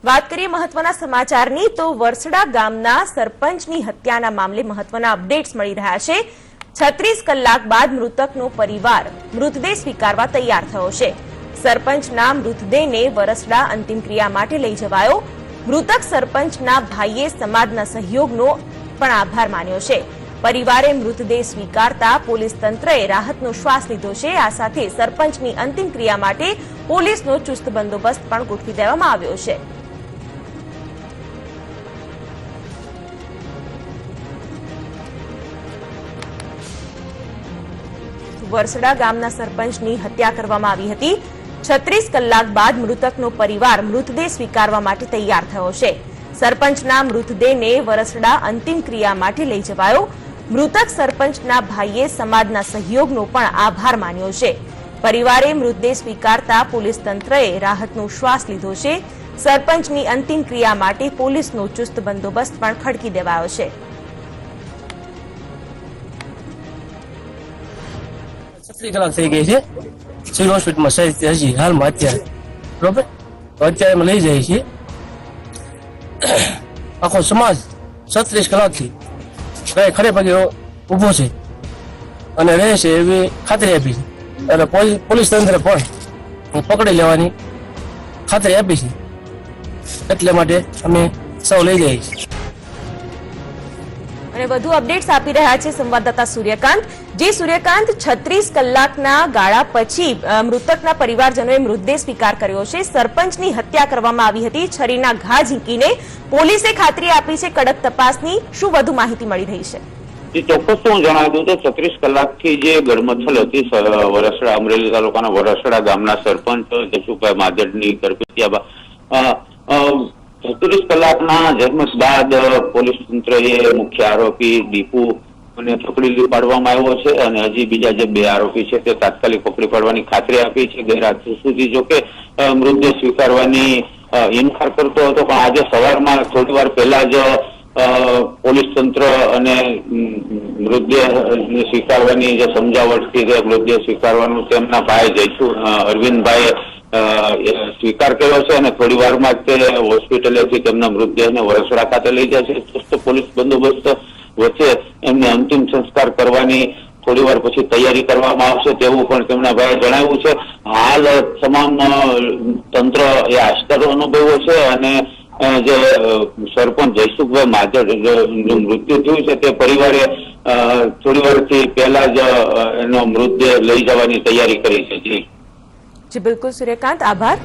વાત કરીએ મહત્વના સમાચારની તો વરસડા ગામના સરપંચની હત્યાના મામલે મહત્વના અપડેટ્સ મળી રહ્યા છે। 36 કલાક બાદ મૃતકનો પરિવાર મૃતદેહ સ્વીકારવા તૈયાર થયો છે। સરપંચના મૃતદેહને વરસડા અંતિમ ક્રિયા માટે લઈ જવાયો। મૃતક સરપંચના ભાઈએ સમાજના સહયોગનો પણ આભાર માન્યો છે। પરિવારે મૃતદેહ સ્વીકારતા પોલીસ તંત્રએ રાહતનો શ્વાસ લીધો છે। આ સાથે સરપંચની અંતિમ ક્રિયા માટે પોલીસનો ચુસ્ત બંદોબસ્ત પણ ગોઠવી દેવામાં આવ્યો છે। વરસડા ગામના સરપંચની હત્યા કરવામાં આવી હતી। 36 કલાક બાદ મૃતકનો પરિવાર મૃતદેહ સ્વીકારવા માટે તૈયાર થયો છે। સરપંચના મૃતદેહને વરસડા અંતિમ ક્રિયા માટે લઈ જવાયો। મૃતક સરપંચના ભાઈએ સમાજના સહયોગનો પણ આભાર માન્યો છે। પરિવારે મૃતદેહ સ્વીકારતા પોલીસ તંત્રએ રાહતનો શ્વાસ લીધો છે। સરપંચની અંતિમ ક્રિયા માટે પોલીસનો ચુસ્ત બંદોબસ્ત પણ ખડકી દેવાયો છે। 36 કલાક થઈ ગઈ છે સિવિલ હોસ્પિટલમાં હજી હાલમાં અત્યારે બરોબર અત્યારે અમે લઈ જઈએ છીએ। આખો સમાજ 36 કલાકથી ખડે પગે ઊભો છે અને રહે છે એવી ખાતરી આપી છે અને પોલીસ તંત્ર પણ પકડી લેવાની ખાતરી આપી છે। એટલા માટે અમે સૌ લઈ જઈએ છીએ। અને વધુ અપડેટ્સ આપી રહ્યા છે સંવાદદાતા સૂર્યકાંત। જે સૂર્યકાંત 36 કલાકના ગાળા પછી મૃતકના પરિવારજનોએ મૃતદેહ સ્વીકાર કર્યો છે। સરપંચની હત્યા કરવામાં આવી હતી છરીના ઘા ઝીંકીને। પોલીસે ખાતરી આપી છે કડક તપાસની। શું વધુ માહિતી મળી રહી છે? ચોક્કસ હું જણાવી દઉં તો 36 કલાકથી જે ગરમથલ હતી વરસડા અમરેલી તાલુકાના વરસડા ગામના સરપંચ જશુભાઈ માદડની કરપતિયા 36 કલાકના જન્મસ બાદ પોલીસ તંત્રએ મુખ્ય આરોપી દીપુ અને પકડી પાડવામાં આવ્યો છે અને હજી બીજા જે 2 આરોપી છે તે તાત્કાલિક પકડી પાડવાની ખાતરી આપી છે। ગઈ રાત સુધી જોકે મૃતદેહ સ્વીકારવાની ઇનકાર કરતો હતો પણ આજે સવારમાં થોડી વાર પહેલા જ પોલીસ તંત્ર અને મૃતદેહ સ્વીકારવાની જે સમજાવટથી જે મૃતદેહ સ્વીકારવાનું તેમના ભાઈ જયસુ અરવિંદભાઈએ સ્વીકાર કર્યો છે અને થોડી વારમાં તે હોસ્પિટલેથી તેમના મૃતદેહને વરસડા ખાતે લઈ જાય છે। ચુસ્ત પોલીસ બંદોબસ્ત વચ્ચે એમને અંતિમ સંસ્કાર કરવાની થોડી વાર પછી તૈયારી કરવામાં આવશે તેવું પણ તેમના ભાઈએ જણાવ્યું છે। હાલ તમામ તંત્ર એ આશ્ચર્ય અનુભવ્યો છે અને જે સરપંચ જયસુખભાઈ માજડનું મૃત્યુ થયું છે તે પરિવારે થોડી વારથી પહેલા જ એનો મૃતદેહ લઈ જવાની તૈયારી કરી છે। જી બિલકુલ સૂર્યકાંત, આભાર।